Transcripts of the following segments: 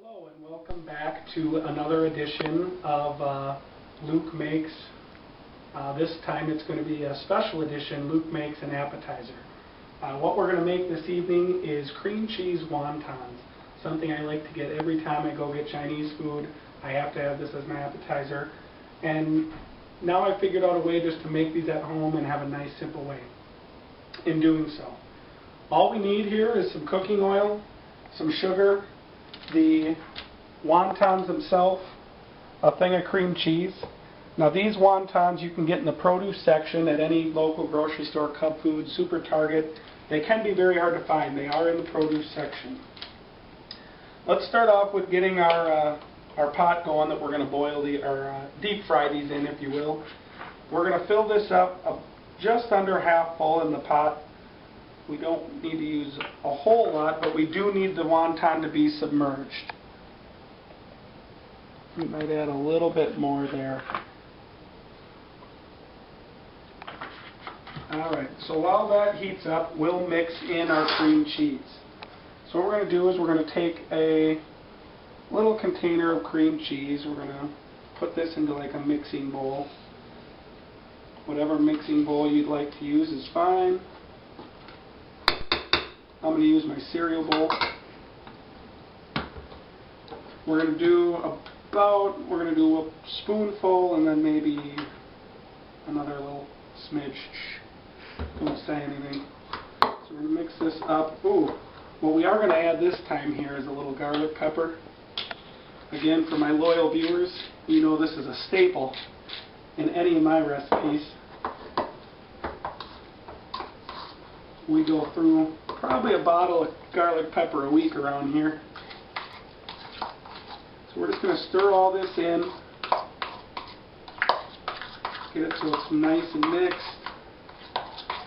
Hello and welcome back to another edition of Luke Makes. This time it's going to be a special edition, Luke Makes an Appetizer. What we're going to make this evening is cream cheese wontons, something I like to get every time I go get Chinese food. I have to have this as my appetizer. And now I've figured out a way just to make these at home and have a nice simple way in doing so. All we need here is some cooking oil, some sugar, the wontons themselves, a thing of cream cheese. Now these wontons you can get in the produce section at any local grocery store, Cub Foods, Super Target. They can be very hard to find. They are in the produce section. Let's start off with getting our pot going that we're going to boil or deep fry these in, if you will. We're going to fill this up just under half full in the pot. We don't need to use a whole lot, but we do need the wonton to be submerged. We might add a little bit more there. Alright, so while that heats up, we'll mix in our cream cheese. So what we're going to do is we're going to take a little container of cream cheese. We're going to put this into like a mixing bowl. Whatever mixing bowl you'd like to use is fine. I'm going to use my cereal bowl. We're going to do a spoonful and then maybe another little smidge. Don't say anything. So we're going to mix this up. Ooh, what we are going to add this time here is a little garlic pepper. Again, for my loyal viewers, you know this is a staple in any of my recipes. We go through probably a bottle of garlic pepper a week around here. So we're just going to stir all this in, get it so it's nice and mixed.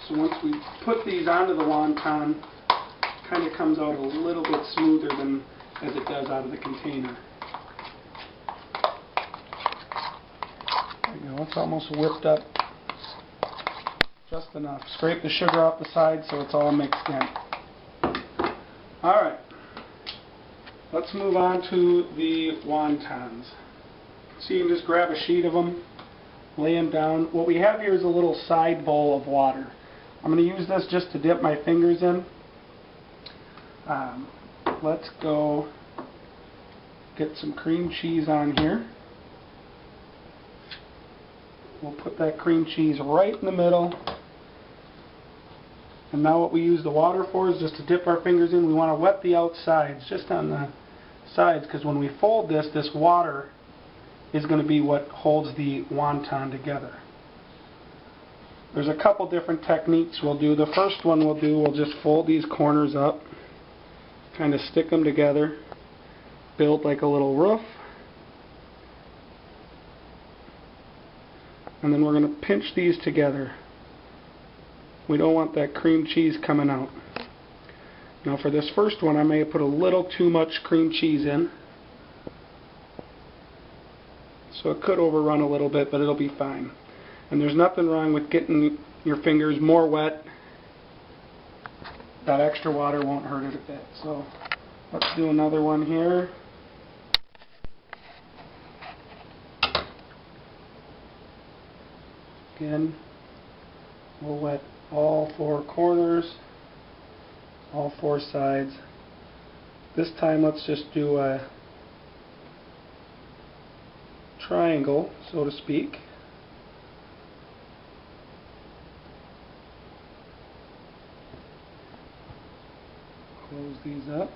So once we put these onto the wonton, it kind of comes out a little bit smoother than as it does out of the container. There you go, it's almost whipped up. Just enough. Scrape the sugar off the side so it's all mixed in. Alright, let's move on to the wontons. So you can just grab a sheet of them, lay them down. What we have here is a little side bowl of water. I'm going to use this just to dip my fingers in. Let's go get some cream cheese on here. We'll put that cream cheese right in the middle. And now what we use the water for is just to dip our fingers in. We want to wet the outsides, just on the sides, because when we fold this, this water is going to be what holds the wonton together. There's a couple different techniques we'll do. The first one we'll just fold these corners up, kind of stick them together, build like a little roof. And then we're going to pinch these together. We don't want that cream cheese coming out. Now for this first one, I may have put a little too much cream cheese in. So it could overrun a little bit, but it'll be fine. And there's nothing wrong with getting your fingers more wet. That extra water won't hurt it a bit. So let's do another one here. Again, we'll wet all four corners, all four sides. This time let's just do a triangle, so to speak. Close these up.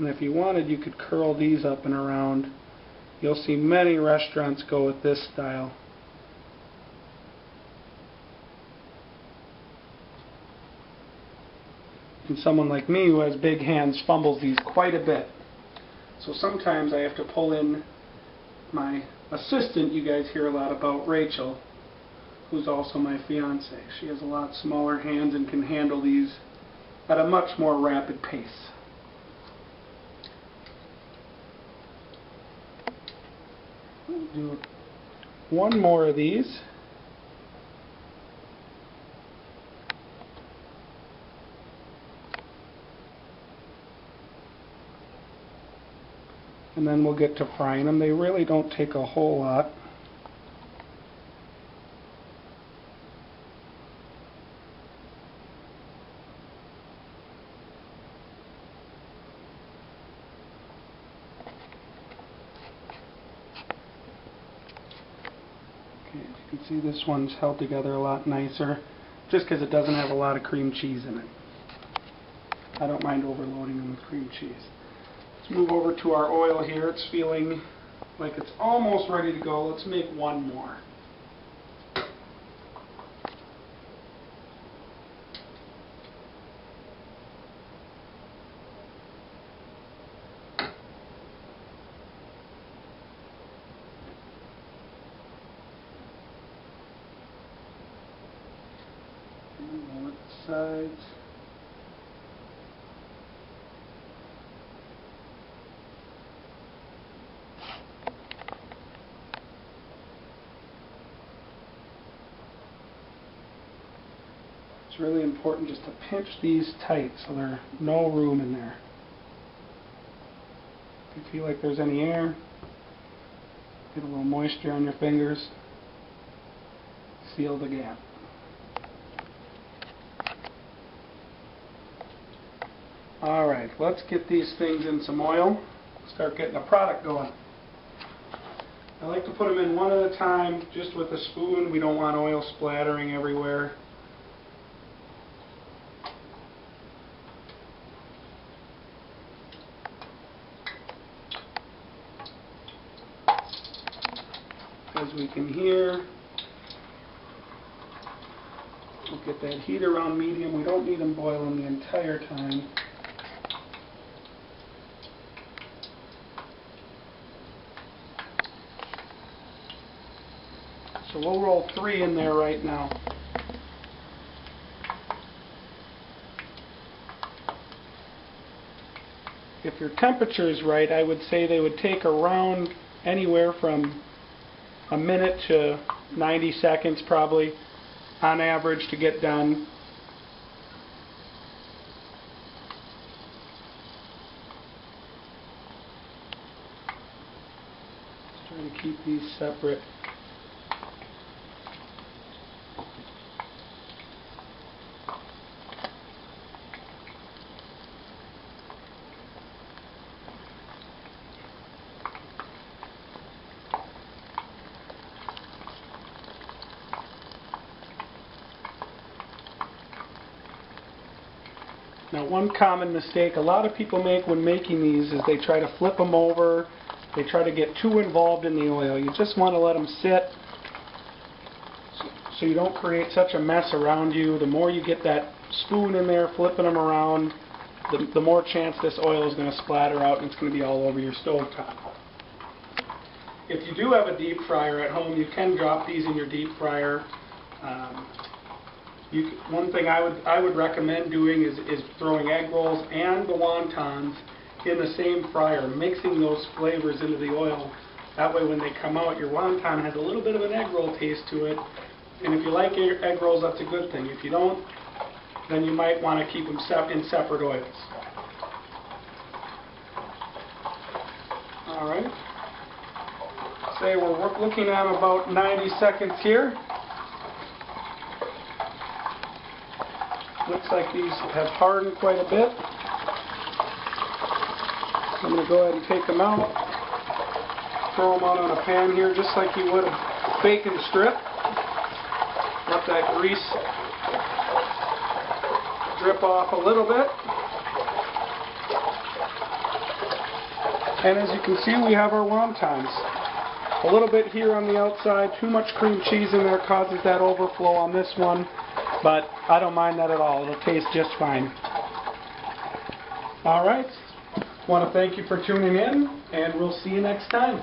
And if you wanted, you could curl these up and around. You'll see many restaurants go with this style. And someone like me who has big hands fumbles these quite a bit. So sometimes I have to pull in my assistant, you guys hear a lot about, Rachel, who's also my fiance. She has a lot smaller hands and can handle these at a much more rapid pace. Do one more of these. And then we'll get to frying them. They really don't take a whole lot. Okay, as you can see, this one's held together a lot nicer, just because it doesn't have a lot of cream cheese in it. I don't mind overloading them with cream cheese. Let's move over to our oil here. It's feeling like it's almost ready to go. Let's make one more. Roll it the sides. It's really important just to pinch these tight so there's no room in there. If you feel like there's any air, get a little moisture on your fingers, seal the gap. Alright, let's get these things in some oil, start getting the product going. I like to put them in one at a time, just with a spoon. We don't want oil splattering everywhere. As we can hear, we'll get that heat around medium. We don't need them boiling the entire time. So we'll roll 3 in there right now. If your temperature is right, I would say they would take around anywhere from a minute to 90 seconds probably on average to get done. Just trying to keep these separate. Now, one common mistake a lot of people make when making these is they try to flip them over. They try to get too involved in the oil. You just want to let them sit so you don't create such a mess around you. The more you get that spoon in there flipping them around, the more chance this oil is going to splatter out and it's going to be all over your stovetop. If you do have a deep fryer at home, you can drop these in your deep fryer. One thing I would recommend doing is throwing egg rolls and the wontons in the same fryer, mixing those flavors into the oil. That way when they come out, your wonton has a little bit of an egg roll taste to it. And if you like egg rolls, that's a good thing. If you don't, then you might want to keep them in separate oils. Alright. Say we're looking at about 90 seconds here. Looks like these have hardened quite a bit. I'm going to go ahead and take them out. Throw them out on a pan here just like you would a bacon strip. Let that grease drip off a little bit. And as you can see, we have our wontons. A little bit here on the outside. Too much cream cheese in there causes that overflow on this one. But I don't mind that at all. It'll taste just fine. Alright. Want to thank you for tuning in, and we'll see you next time.